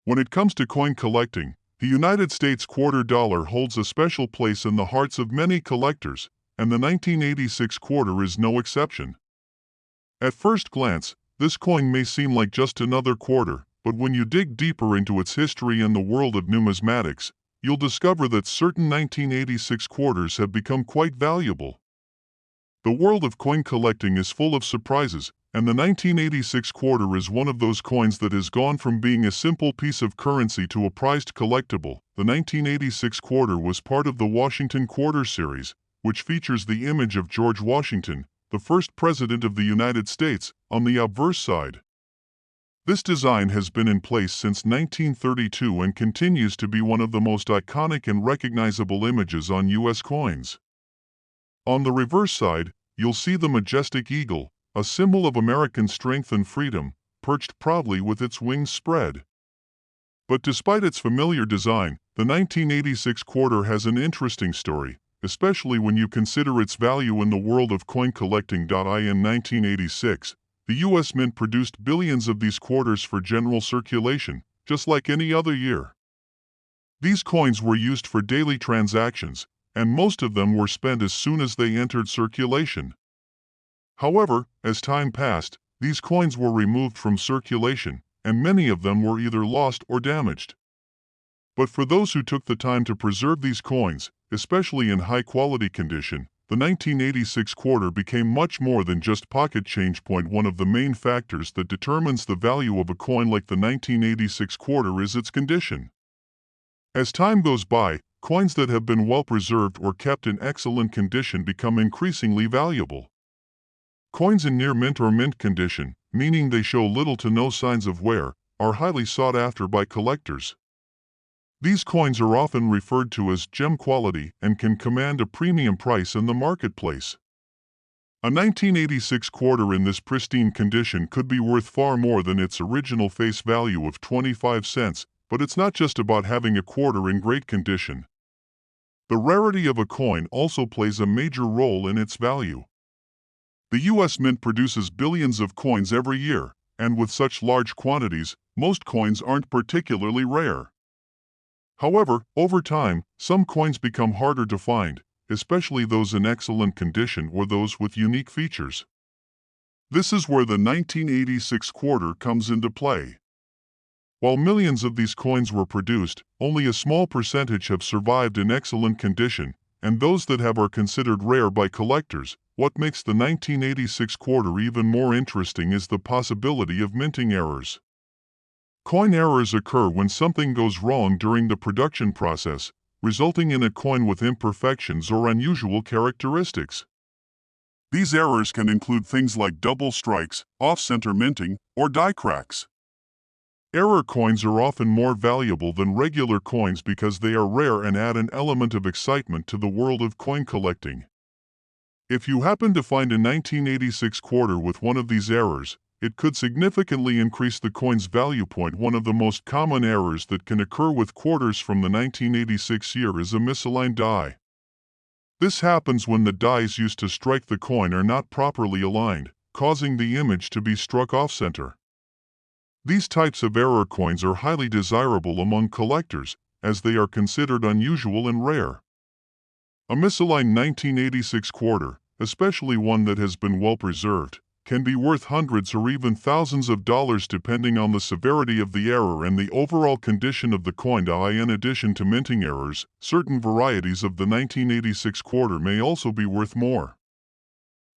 When it comes to coin collecting, the United States quarter dollar holds a special place in the hearts of many collectors, and the 1986 quarter is no exception. At first glance, this coin may seem like just another quarter, but when you dig deeper into its history and the world of numismatics, you'll discover that certain 1986 quarters have become quite valuable. The world of coin collecting is full of surprises, and the 1986 quarter is one of those coins that has gone from being a simple piece of currency to a prized collectible. The 1986 quarter was part of the Washington Quarter series, which features the image of George Washington, the first President of the United States, on the obverse side. This design has been in place since 1932 and continues to be one of the most iconic and recognizable images on U.S. coins. On the reverse side, you'll see the majestic eagle, a symbol of American strength and freedom, perched proudly with its wings spread. But despite its familiar design, the 1986 quarter has an interesting story, especially when you consider its value in the world of coin collecting. In 1986, the U.S. Mint produced billions of these quarters for general circulation, just like any other year. These coins were used for daily transactions, and most of them were spent as soon as they entered circulation. However, as time passed, these coins were removed from circulation, and many of them were either lost or damaged. But for those who took the time to preserve these coins, especially in high-quality condition, the 1986 quarter became much more than just pocket change. One of the main factors that determines the value of a coin like the 1986 quarter is its condition. As time goes by, coins that have been well preserved or kept in excellent condition become increasingly valuable. Coins in near mint or mint condition, meaning they show little to no signs of wear, are highly sought after by collectors. These coins are often referred to as gem quality and can command a premium price in the marketplace. A 1986 quarter in this pristine condition could be worth far more than its original face value of 25 cents, but it's not just about having a quarter in great condition. The rarity of a coin also plays a major role in its value. The U.S. Mint produces billions of coins every year, and with such large quantities, most coins aren't particularly rare. However, over time, some coins become harder to find, especially those in excellent condition or those with unique features. This is where the 1986 quarter comes into play. While millions of these coins were produced, only a small percentage have survived in excellent condition, and those that have are considered rare by collectors. What makes the 1986 quarter even more interesting is the possibility of minting errors. Coin errors occur when something goes wrong during the production process, resulting in a coin with imperfections or unusual characteristics. These errors can include things like double strikes, off-center minting, or die cracks. Error coins are often more valuable than regular coins because they are rare and add an element of excitement to the world of coin collecting. If you happen to find a 1986 quarter with one of these errors, it could significantly increase the coin's value. One of the most common errors that can occur with quarters from the 1986 year is a misaligned die. This happens when the dies used to strike the coin are not properly aligned, causing the image to be struck off-center. These types of error coins are highly desirable among collectors, as they are considered unusual and rare. A misaligned 1986 quarter, especially one that has been well preserved, can be worth hundreds or even thousands of dollars depending on the severity of the error and the overall condition of the coin. In addition to minting errors, certain varieties of the 1986 quarter may also be worth more.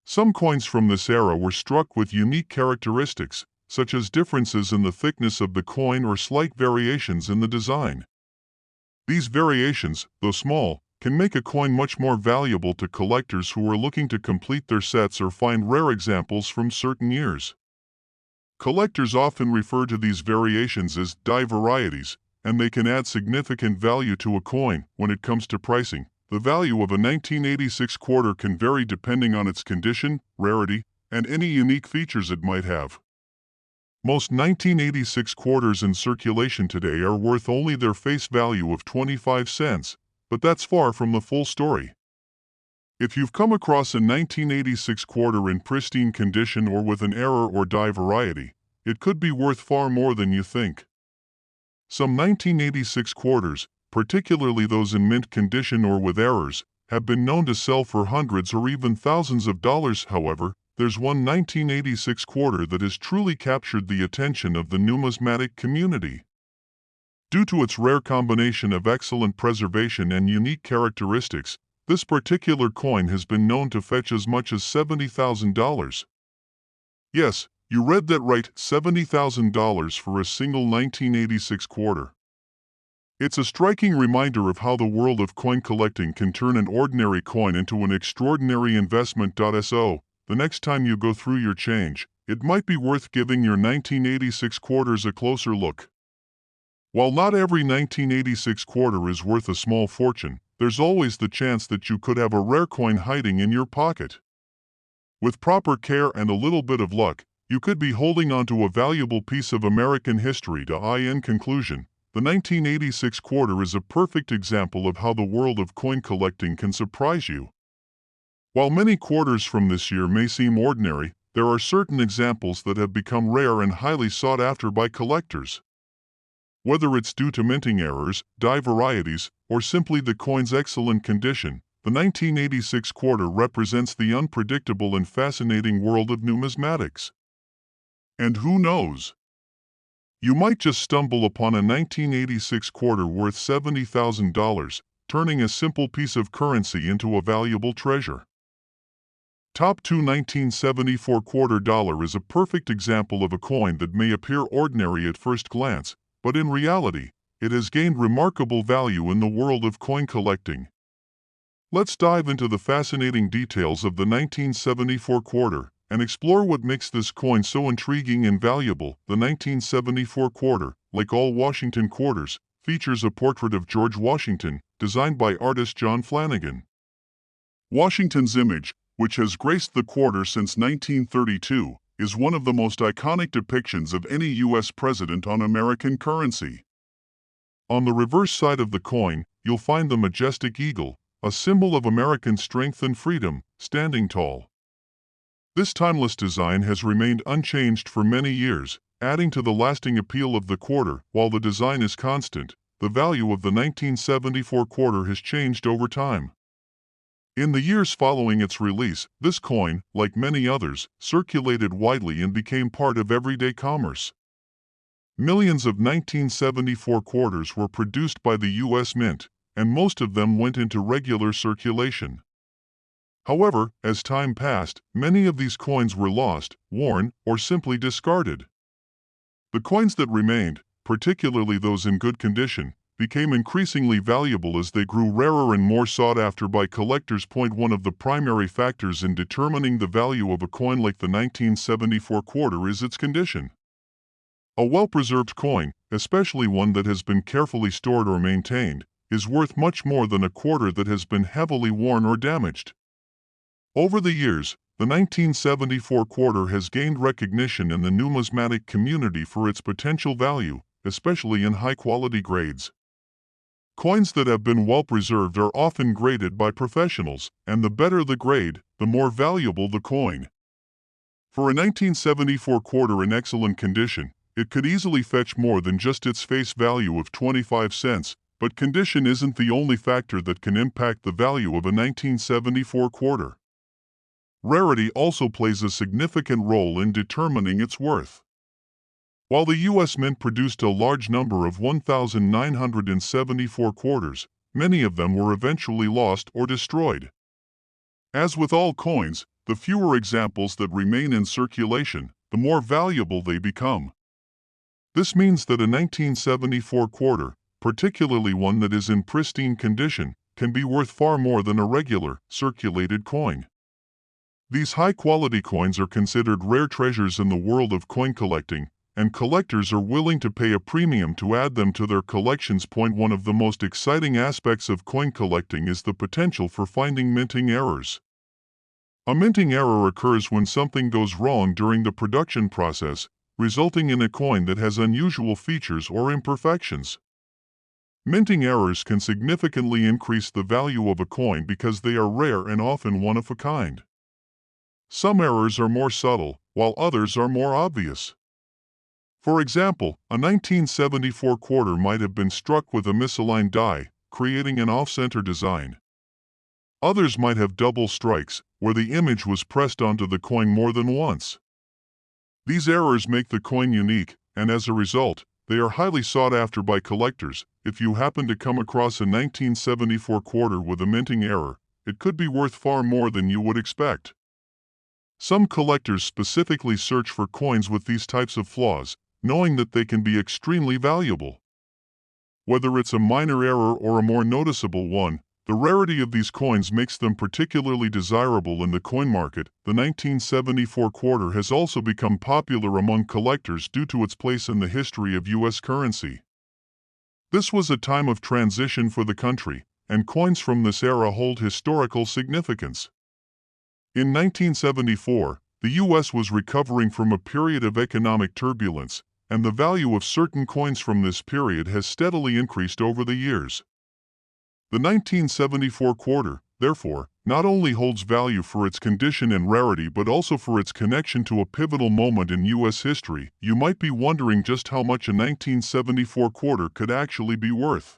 Some coins from this era were struck with unique characteristics, such as differences in the thickness of the coin or slight variations in the design. These variations, though small, can make a coin much more valuable to collectors who are looking to complete their sets or find rare examples from certain years. Collectors often refer to these variations as die varieties, and they can add significant value to a coin. When it comes to pricing, the value of a 1986 quarter can vary depending on its condition, rarity, and any unique features it might have. Most 1986 quarters in circulation today are worth only their face value of 25 cents, but that's far from the full story. If you've come across a 1986 quarter in pristine condition or with an error or die variety, it could be worth far more than you think. Some 1986 quarters, particularly those in mint condition or with errors, have been known to sell for hundreds or even thousands of dollars. However, there's one 1986 quarter that has truly captured the attention of the numismatic community. Due to its rare combination of excellent preservation and unique characteristics, this particular coin has been known to fetch as much as $70,000. Yes, you read that right, $70,000 for a single 1986 quarter. It's a striking reminder of how the world of coin collecting can turn an ordinary coin into an extraordinary investment. So, the next time you go through your change, it might be worth giving your 1986 quarters a closer look. While not every 1986 quarter is worth a small fortune, there's always the chance that you could have a rare coin hiding in your pocket. With proper care and a little bit of luck, you could be holding onto a valuable piece of American history. In conclusion, the 1986 quarter is a perfect example of how the world of coin collecting can surprise you. While many quarters from this year may seem ordinary, there are certain examples that have become rare and highly sought after by collectors. Whether it's due to minting errors, die varieties, or simply the coin's excellent condition, the 1986 quarter represents the unpredictable and fascinating world of numismatics. And who knows? You might just stumble upon a 1986 quarter worth $70,000, turning a simple piece of currency into a valuable treasure. Top 2 1974 quarter dollar is a perfect example of a coin that may appear ordinary at first glance, but in reality, it has gained remarkable value in the world of coin collecting. Let's dive into the fascinating details of the 1974 quarter and explore what makes this coin so intriguing and valuable. The 1974 quarter, like all Washington quarters, features a portrait of George Washington, designed by artist John Flanagan. Washington's image, which has graced the quarter since 1932, is one of the most iconic depictions of any U.S. president on American currency. On the reverse side of the coin, you'll find the majestic eagle, a symbol of American strength and freedom, standing tall. This timeless design has remained unchanged for many years, adding to the lasting appeal of the quarter. While the design is constant, the value of the 1974 quarter has changed over time. In the years following its release, this coin, like many others, circulated widely and became part of everyday commerce. Millions of 1974 quarters were produced by the U.S. Mint, and most of them went into regular circulation. However, as time passed, many of these coins were lost, worn, or simply discarded. The coins that remained, particularly those in good condition, became increasingly valuable as they grew rarer and more sought after by collectors. One of the primary factors in determining the value of a coin like the 1974 quarter is its condition. A well-preserved coin, especially one that has been carefully stored or maintained, is worth much more than a quarter that has been heavily worn or damaged. Over the years, the 1974 quarter has gained recognition in the numismatic community for its potential value, especially in high-quality grades. Coins that have been well preserved are often graded by professionals, and the better the grade, the more valuable the coin. For a 1974 quarter in excellent condition, it could easily fetch more than just its face value of 25 cents, but condition isn't the only factor that can impact the value of a 1974 quarter. Rarity also plays a significant role in determining its worth. While the U.S. Mint produced a large number of 1,974 quarters, many of them were eventually lost or destroyed. As with all coins, the fewer examples that remain in circulation, the more valuable they become. This means that a 1974 quarter, particularly one that is in pristine condition, can be worth far more than a regular, circulated coin. These high-quality coins are considered rare treasures in the world of coin collecting, and collectors are willing to pay a premium to add them to their collections. One of the most exciting aspects of coin collecting is the potential for finding minting errors. A minting error occurs when something goes wrong during the production process, resulting in a coin that has unusual features or imperfections. Minting errors can significantly increase the value of a coin because they are rare and often one of a kind. Some errors are more subtle, while others are more obvious. For example, a 1974 quarter might have been struck with a misaligned die, creating an off-center design. Others might have double strikes, where the image was pressed onto the coin more than once. These errors make the coin unique, and as a result, they are highly sought after by collectors. If you happen to come across a 1974 quarter with a minting error, it could be worth far more than you would expect. Some collectors specifically search for coins with these types of flaws, knowing that they can be extremely valuable. Whether it's a minor error or a more noticeable one, the rarity of these coins makes them particularly desirable in the coin market. The 1974 quarter has also become popular among collectors due to its place in the history of U.S. currency. This was a time of transition for the country, and coins from this era hold historical significance. In 1974, the U.S. was recovering from a period of economic turbulence, and the value of certain coins from this period has steadily increased over the years. The 1974 quarter, therefore, not only holds value for its condition and rarity but also for its connection to a pivotal moment in U.S. history. You might be wondering just how much a 1974 quarter could actually be worth.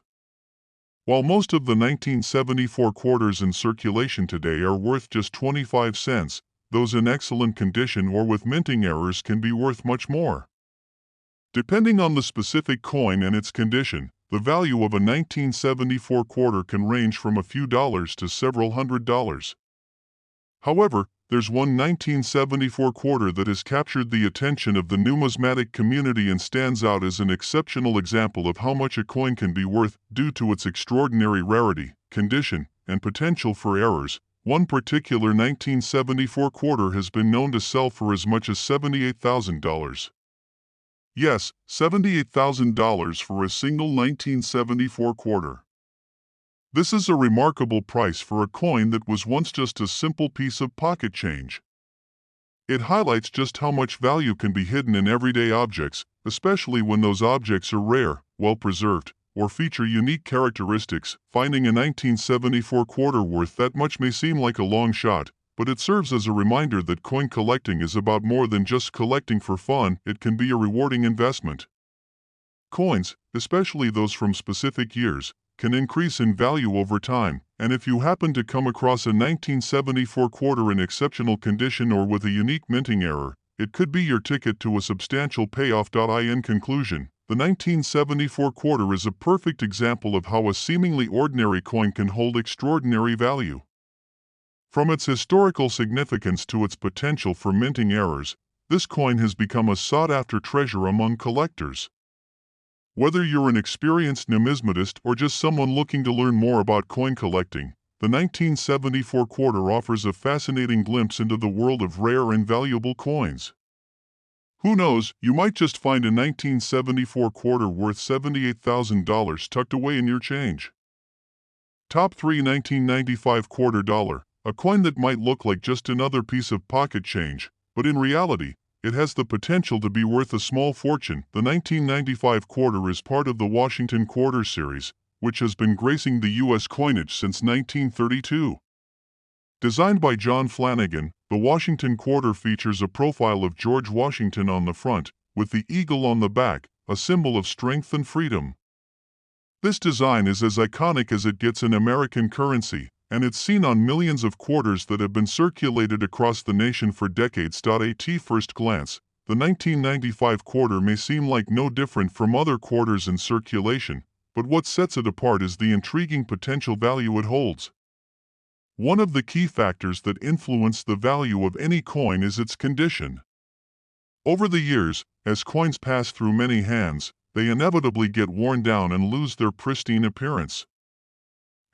While most of the 1974 quarters in circulation today are worth just 25 cents, those in excellent condition or with minting errors can be worth much more. Depending on the specific coin and its condition, the value of a 1974 quarter can range from a few dollars to several $100s. However, there's one 1974 quarter that has captured the attention of the numismatic community and stands out as an exceptional example of how much a coin can be worth due to its extraordinary rarity, condition, and potential for errors. One particular 1974 quarter has been known to sell for as much as $78,000. Yes, $78,000 for a single 1974 quarter. This is a remarkable price for a coin that was once just a simple piece of pocket change. It highlights just how much value can be hidden in everyday objects, especially when those objects are rare, well-preserved, or feature unique characteristics. Finding a 1974 quarter worth that much may seem like a long shot, but it serves as a reminder that coin collecting is about more than just collecting for fun. It can be a rewarding investment. Coins, especially those from specific years, can increase in value over time, and if you happen to come across a 1974 quarter in exceptional condition or with a unique minting error, it could be your ticket to a substantial payoff. In conclusion, the 1974 quarter is a perfect example of how a seemingly ordinary coin can hold extraordinary value. From its historical significance to its potential for minting errors, this coin has become a sought-after treasure among collectors. Whether you're an experienced numismatist or just someone looking to learn more about coin collecting, the 1974 quarter offers a fascinating glimpse into the world of rare and valuable coins. Who knows, you might just find a 1974 quarter worth $78,000 tucked away in your change. Top 3 1995 quarter dollar. A coin that might look like just another piece of pocket change, but in reality, it has the potential to be worth a small fortune. The 1995 quarter is part of the Washington Quarter series, which has been gracing the U.S. coinage since 1932. Designed by John Flanagan, the Washington Quarter features a profile of George Washington on the front, with the eagle on the back, a symbol of strength and freedom. This design is as iconic as it gets in American currency, and it's seen on millions of quarters that have been circulated across the nation for decades. At first glance, the 1995 quarter may seem like no different from other quarters in circulation, but what sets it apart is the intriguing potential value it holds. One of the key factors that influence the value of any coin is its condition. Over the years, as coins pass through many hands, they inevitably get worn down and lose their pristine appearance.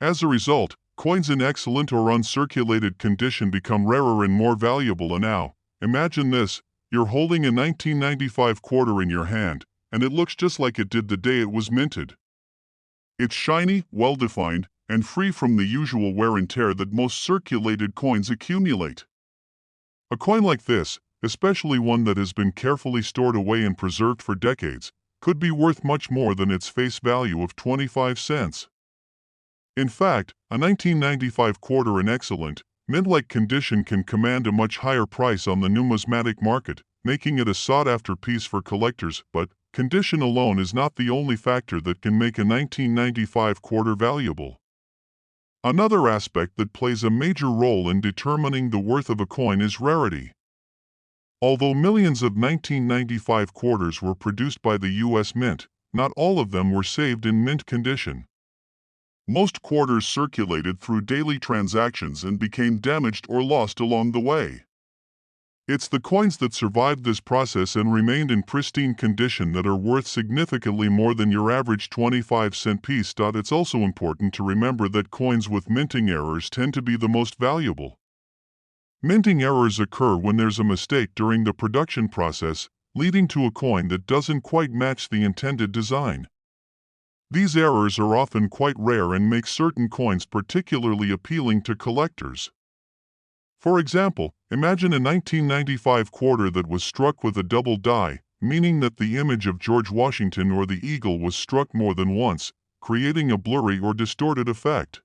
As a result, coins in excellent or uncirculated condition become rarer and more valuable. And now, imagine this, you're holding a 1995 quarter in your hand, and it looks just like it did the day it was minted. It's shiny, well-defined, and free from the usual wear and tear that most circulated coins accumulate. A coin like this, especially one that has been carefully stored away and preserved for decades, could be worth much more than its face value of 25 cents. In fact, a 1995 quarter in excellent, mint-like condition can command a much higher price on the numismatic market. making it a sought-after piece for collectors, but condition alone is not the only factor that can make a 1995 quarter valuable. Another aspect that plays a major role in determining the worth of a coin is rarity. Although millions of 1995 quarters were produced by the U.S. Mint, not all of them were saved in mint condition. Most quarters circulated through daily transactions and became damaged or lost along the way. It's the coins that survived this process and remained in pristine condition that are worth significantly more than your average 25-cent piece. It's also important to remember that coins with minting errors tend to be the most valuable. Minting errors occur when there's a mistake during the production process, leading to a coin that doesn't quite match the intended design. These errors are often quite rare and make certain coins particularly appealing to collectors. For example, imagine a 1995 quarter that was struck with a double die, meaning that the image of George Washington or the eagle was struck more than once, creating a blurry or distorted effect.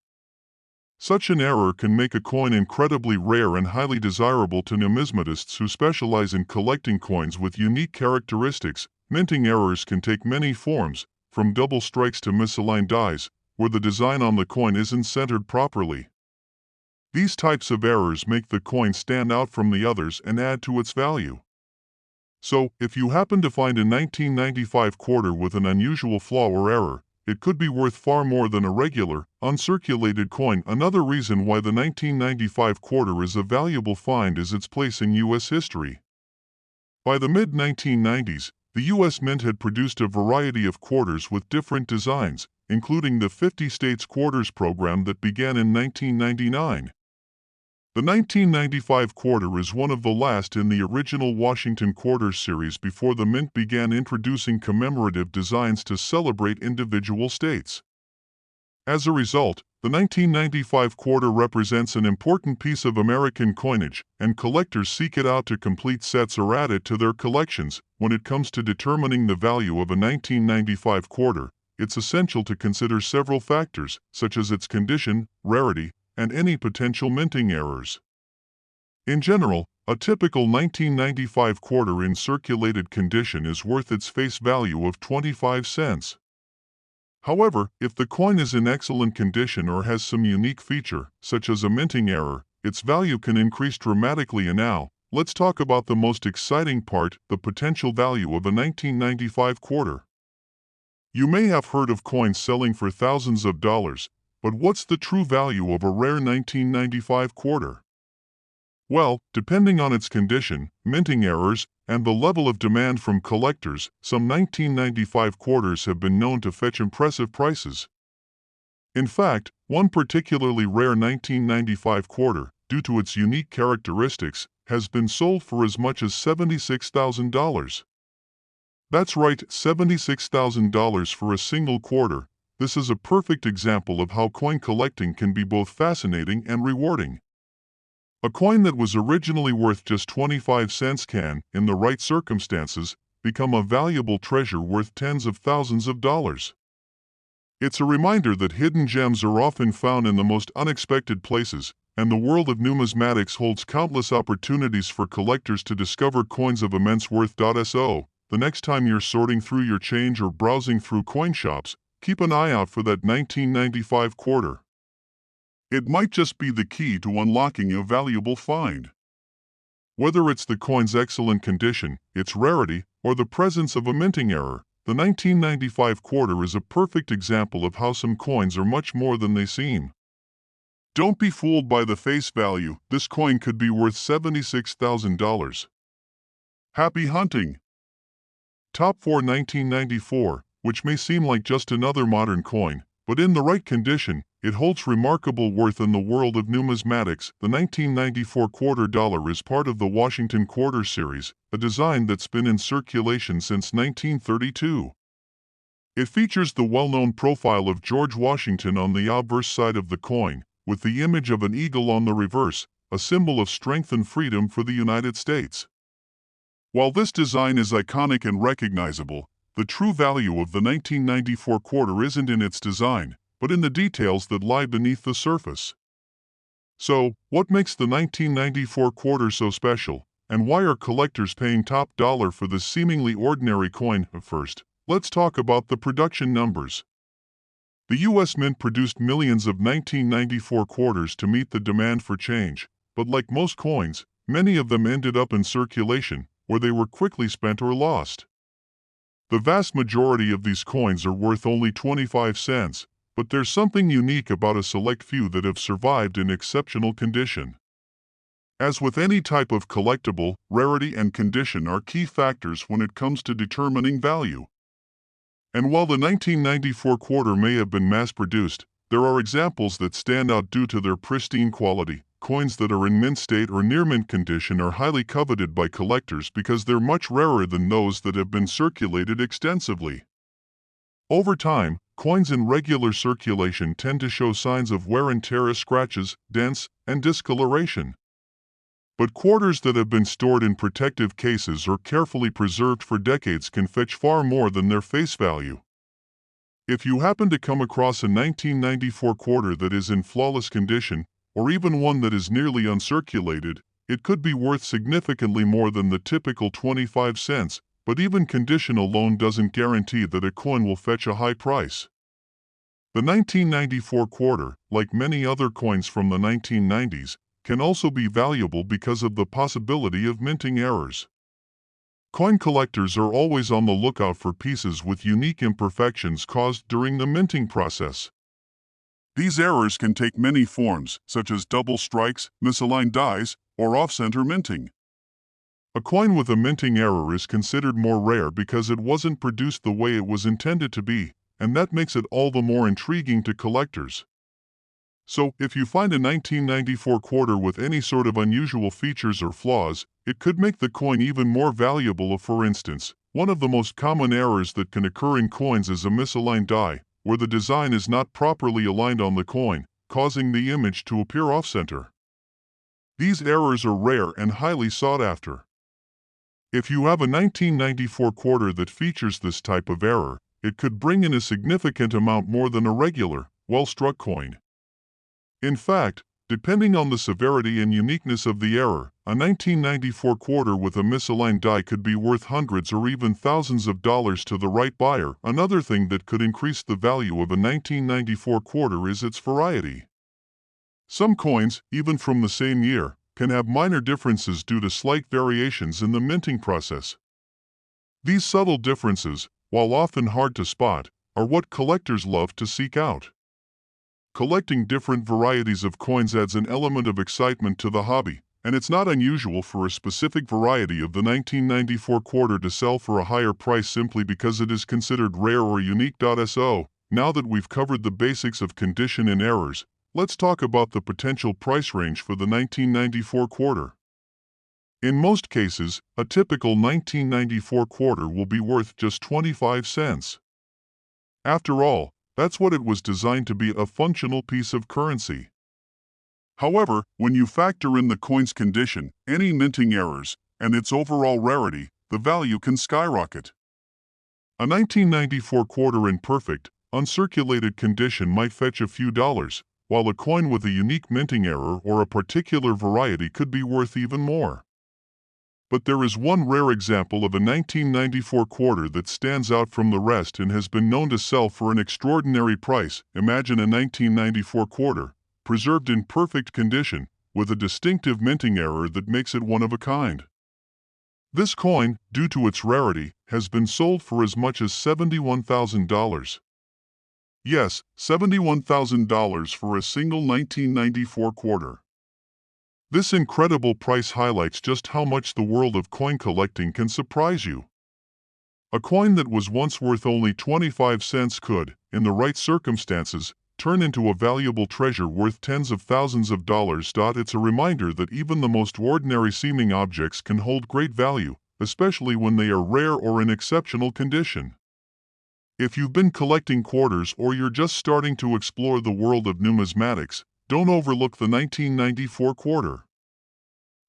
Such an error can make a coin incredibly rare and highly desirable to numismatists who specialize in collecting coins with unique characteristics. Minting errors can take many forms, from double strikes to misaligned dies, where the design on the coin isn't centered properly. These types of errors make the coin stand out from the others and add to its value. So, if you happen to find a 1995 quarter with an unusual flaw or error, it could be worth far more than a regular, uncirculated coin. Another reason why the 1995 quarter is a valuable find is its place in U.S. history. By the mid-1990s, the U.S. Mint had produced a variety of quarters with different designs, including the 50 States Quarters program that began in 1999. The 1995 quarter is one of the last in the original Washington Quarters series before the Mint began introducing commemorative designs to celebrate individual states. As a result, the 1995 quarter represents an important piece of American coinage, and collectors seek it out to complete sets or add it to their collections. When it comes to determining the value of a 1995 quarter, it's essential to consider several factors, such as its condition, rarity, and any potential minting errors. In general, a typical 1995 quarter in circulated condition is worth its face value of 25 cents. However, if the coin is in excellent condition or has some unique feature, such as a minting error, its value can increase dramatically. And now, let's talk about the most exciting part, the potential value of a 1995 quarter. You may have heard of coins selling for thousands of dollars, but what's the true value of a rare 1995 quarter? Well, depending on its condition, minting errors, and the level of demand from collectors, some 1995 quarters have been known to fetch impressive prices. In fact, one particularly rare 1995 quarter, due to its unique characteristics, has been sold for as much as $76,000. That's right, $76,000 for a single quarter. This is a perfect example of how coin collecting can be both fascinating and rewarding. A coin that was originally worth just 25 cents can, in the right circumstances, become a valuable treasure worth tens of thousands of dollars. It's a reminder that hidden gems are often found in the most unexpected places, and the world of numismatics holds countless opportunities for collectors to discover coins of immense worth. So, the next time you're sorting through your change or browsing through coin shops, keep an eye out for that 1995 quarter. It might just be the key to unlocking a valuable find. Whether it's the coin's excellent condition, its rarity, or the presence of a minting error, the 1995 quarter is a perfect example of how some coins are much more than they seem. Don't be fooled by the face value. This coin could be worth $76,000. Happy hunting! Top 4 1994, which may seem like just another modern coin, but in the right condition, it holds remarkable worth in the world of numismatics. The 1994 quarter dollar is part of the Washington Quarter series, a design that's been in circulation since 1932. It features the well-known profile of George Washington on the obverse side of the coin, with the image of an eagle on the reverse, a symbol of strength and freedom for the United States. While this design is iconic and recognizable, the true value of the 1994 quarter isn't in its design, but in the details that lie beneath the surface. So, what makes the 1994 quarter so special, And why are collectors paying top dollar for this seemingly ordinary coin? First, let's talk about the production numbers. The U.S. Mint produced millions of 1994 quarters to meet the demand for change, but like most coins, many of them ended up in circulation, where they were quickly spent or lost. The vast majority of these coins are worth only 25 cents, but there's something unique about a select few that have survived in exceptional condition. As with any type of collectible, rarity and condition are key factors when it comes to determining value. And while the 1994 quarter may have been mass-produced, there are examples that stand out due to their pristine quality. Coins that are in mint state or near mint condition are highly coveted by collectors because they're much rarer than those that have been circulated extensively. Over time, coins in regular circulation tend to show signs of wear and tear, scratches, dents, and discoloration. But quarters that have been stored in protective cases or carefully preserved for decades can fetch far more than their face value. If you happen to come across a 1994 quarter that is in flawless condition, or even one that is nearly uncirculated, it could be worth significantly more than the typical 25 cents, but even condition alone doesn't guarantee that a coin will fetch a high price. The 1994 quarter, like many other coins from the 1990s, can also be valuable because of the possibility of minting errors. Coin collectors are always on the lookout for pieces with unique imperfections caused during the minting process. These errors can take many forms, such as double strikes, misaligned dies, or off-center minting. A coin with a minting error is considered more rare because it wasn't produced the way it was intended to be, and that makes it all the more intriguing to collectors. So, if you find a 1994 quarter with any sort of unusual features or flaws, it could make the coin even more valuable. For instance, one of the most common errors that can occur in coins is a misaligned die, where the design is not properly aligned on the coin, causing the image to appear off-center. These errors are rare and highly sought after. If you have a 1994 quarter that features this type of error, it could bring in a significant amount more than a regular, well-struck coin. In fact, depending on the severity and uniqueness of the error, a 1994 quarter with a misaligned die could be worth hundreds or even thousands of dollars to the right buyer. Another thing that could increase the value of a 1994 quarter is its variety. Some coins, even from the same year, can have minor differences due to slight variations in the minting process. These subtle differences, while often hard to spot, are what collectors love to seek out. Collecting different varieties of coins adds an element of excitement to the hobby, and it's not unusual for a specific variety of the 1994 quarter to sell for a higher price simply because it is considered rare or unique. So, now that we've covered the basics of condition and errors, let's talk about the potential price range for the 1994 quarter. In most cases, a typical 1994 quarter will be worth just 25 cents. After all, that's what it was designed to be, a functional piece of currency. However, when you factor in the coin's condition, any minting errors, and its overall rarity, the value can skyrocket. A 1994 quarter in perfect, uncirculated condition might fetch a few dollars, while a coin with a unique minting error or a particular variety could be worth even more. But there is one rare example of a 1994 quarter that stands out from the rest and has been known to sell for an extraordinary price. Imagine a 1994 quarter, preserved in perfect condition, with a distinctive minting error that makes it one of a kind. This coin, due to its rarity, has been sold for as much as $71,000. Yes, $71,000 for a single 1994 quarter. This incredible price highlights just how much the world of coin collecting can surprise you. A coin that was once worth only 25 cents could, in the right circumstances, turn into a valuable treasure worth tens of thousands of dollars. It's a reminder that even the most ordinary-seeming objects can hold great value, especially when they are rare or in exceptional condition. If you've been collecting quarters or you're just starting to explore the world of numismatics, don't overlook the 1994 quarter.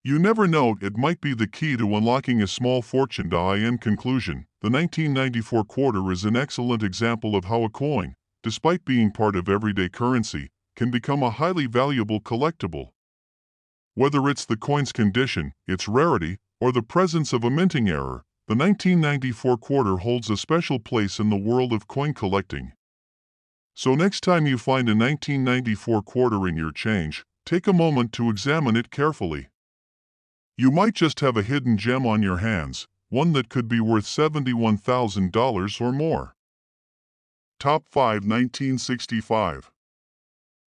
You never know, it might be the key to unlocking a small fortune. In conclusion, the 1994 quarter is an excellent example of how a coin, despite being part of everyday currency, can become a highly valuable collectible. Whether it's the coin's condition, its rarity, or the presence of a minting error, the 1994 quarter holds a special place in the world of coin collecting. So next time you find a 1994 quarter in your change, take a moment to examine it carefully. You might just have a hidden gem on your hands, one that could be worth $71,000 or more. Top 5 1965.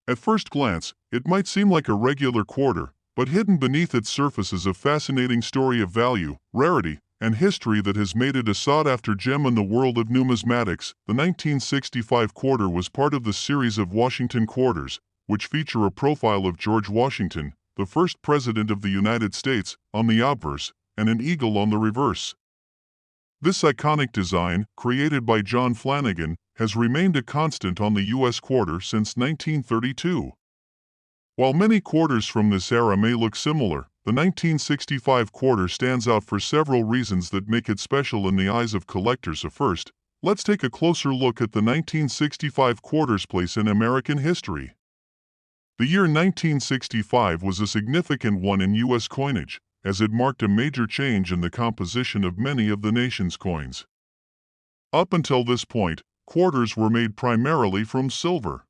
At first glance, it might seem like a regular quarter, but hidden beneath its surface is a fascinating story of value, rarity, and history that has made it a sought-after gem in the world of numismatics. The 1965 quarter was part of the series of Washington quarters, which feature a profile of George Washington, the first President of the United States, on the obverse, and an eagle on the reverse. This iconic design, created by John Flanagan, has remained a constant on the U.S. quarter since 1932. While many quarters from this era may look similar, the 1965 quarter stands out for several reasons that make it special in the eyes of collectors. First, let's take a closer look at the 1965 quarter's place in American history. The year 1965 was a significant one in U.S. coinage, as it marked a major change in the composition of many of the nation's coins. Up until this point, quarters were made primarily from silver.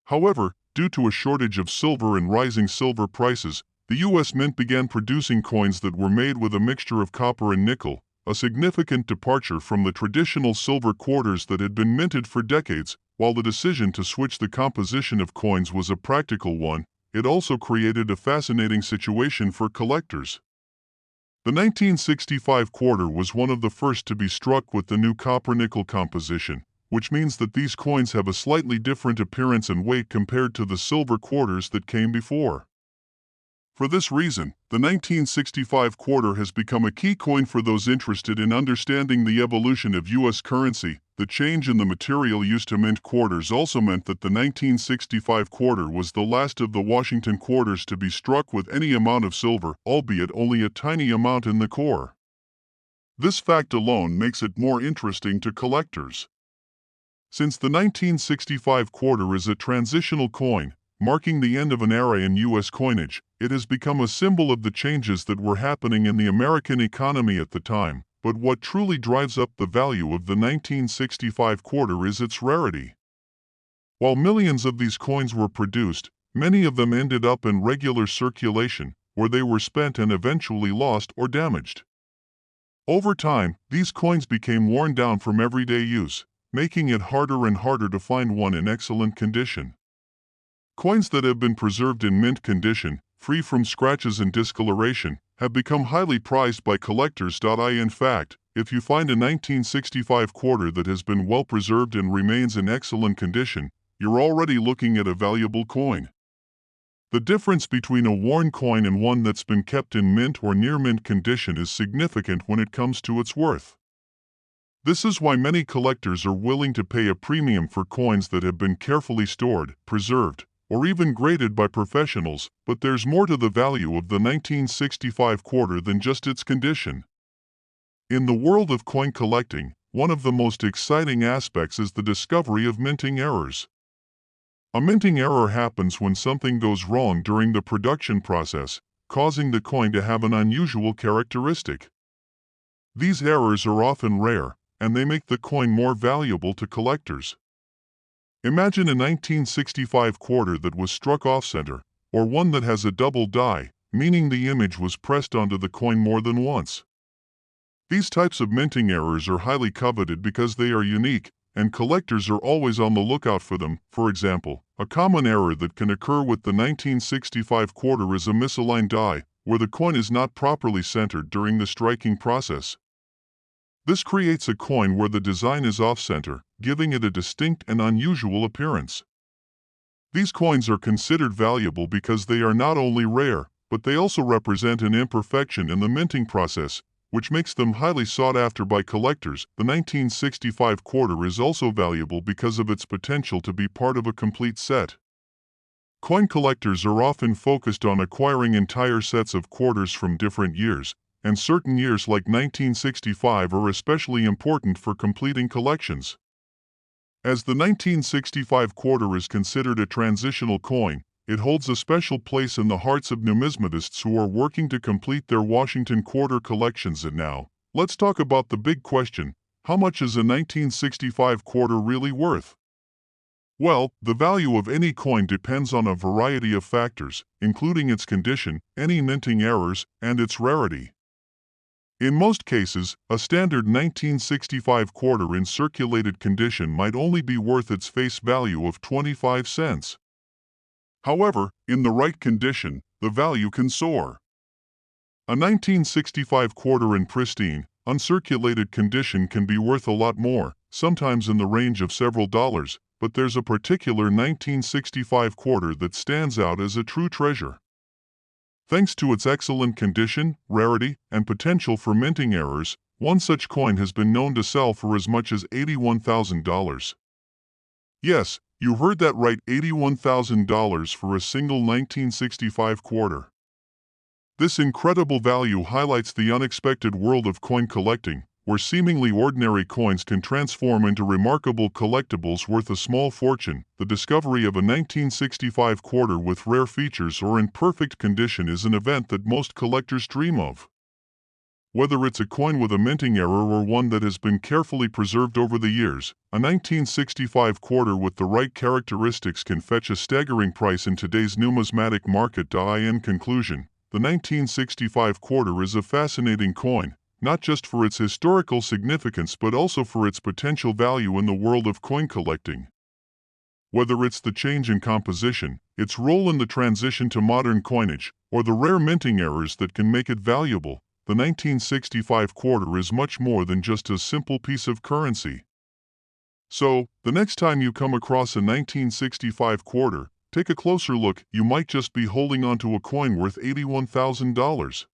However, due to a shortage of silver and rising silver prices, the U.S. Mint began producing coins that were made with a mixture of copper and nickel, a significant departure from the traditional silver quarters that had been minted for decades. While the decision to switch the composition of coins was a practical one, it also created a fascinating situation for collectors. The 1965 quarter was one of the first to be struck with the new copper-nickel composition, which means that these coins have a slightly different appearance and weight compared to the silver quarters that came before. For this reason, the 1965 quarter has become a key coin for those interested in understanding the evolution of U.S. currency. The change in the material used to mint quarters also meant that the 1965 quarter was the last of the Washington quarters to be struck with any amount of silver, albeit only a tiny amount in the core. This fact alone makes it more interesting to collectors. Since the 1965 quarter is a transitional coin, marking the end of an era in U.S. coinage, it has become a symbol of the changes that were happening in the American economy at the time. But what truly drives up the value of the 1965 quarter is its rarity. While millions of these coins were produced, many of them ended up in regular circulation, where they were spent and eventually lost or damaged. Over time, these coins became worn down from everyday use, making it harder and harder to find one in excellent condition. Coins that have been preserved in mint condition, free from scratches and discoloration, have become highly prized by collectors. In fact, if you find a 1965 quarter that has been well preserved and remains in excellent condition, you're already looking at a valuable coin. The difference between a worn coin and one that's been kept in mint or near mint condition is significant when it comes to its worth. This is why many collectors are willing to pay a premium for coins that have been carefully stored, preserved, or even graded by professionals. But there's more to the value of the 1965 quarter than just its condition. In the world of coin collecting, one of the most exciting aspects is the discovery of minting errors. A minting error happens when something goes wrong during the production process, causing the coin to have an unusual characteristic. These errors are often rare, and they make the coin more valuable to collectors. Imagine a 1965 quarter that was struck off-center, or one that has a double die, meaning the image was pressed onto the coin more than once. These types of minting errors are highly coveted because they are unique, and collectors are always on the lookout for them. For example, a common error that can occur with the 1965 quarter is a misaligned die, where the coin is not properly centered during the striking process. This creates a coin where the design is off-center, giving it a distinct and unusual appearance. These coins are considered valuable because they are not only rare, but they also represent an imperfection in the minting process, which makes them highly sought after by collectors. The 1965 quarter is also valuable because of its potential to be part of a complete set. Coin collectors are often focused on acquiring entire sets of quarters from different years, and certain years like 1965 are especially important for completing collections. As the 1965 quarter is considered a transitional coin, it holds a special place in the hearts of numismatists who are working to complete their Washington quarter collections. And now, let's talk about the big question: how much is a 1965 quarter really worth? Well, the value of any coin depends on a variety of factors, including its condition, any minting errors, and its rarity. In most cases, a standard 1965 quarter in circulated condition might only be worth its face value of 25 cents. However, in the right condition, the value can soar. A 1965 quarter in pristine, uncirculated condition can be worth a lot more, sometimes in the range of several dollars, but there's a particular 1965 quarter that stands out as a true treasure. Thanks to its excellent condition, rarity, and potential for minting errors, one such coin has been known to sell for as much as $81,000. Yes, you heard that right, $81,000 for a single 1965 quarter. This incredible value highlights the unexpected world of coin collecting, where seemingly ordinary coins can transform into remarkable collectibles worth a small fortune. The discovery of a 1965 quarter with rare features or in perfect condition is an event that most collectors dream of. Whether it's a coin with a minting error or one that has been carefully preserved over the years, a 1965 quarter with the right characteristics can fetch a staggering price in today's numismatic market. In conclusion, the 1965 quarter is a fascinating coin, not just for its historical significance but also for its potential value in the world of coin collecting. Whether it's the change in composition, its role in the transition to modern coinage, or the rare minting errors that can make it valuable, the 1965 quarter is much more than just a simple piece of currency. So, the next time you come across a 1965 quarter, take a closer look. You might just be holding onto a coin worth $81,000.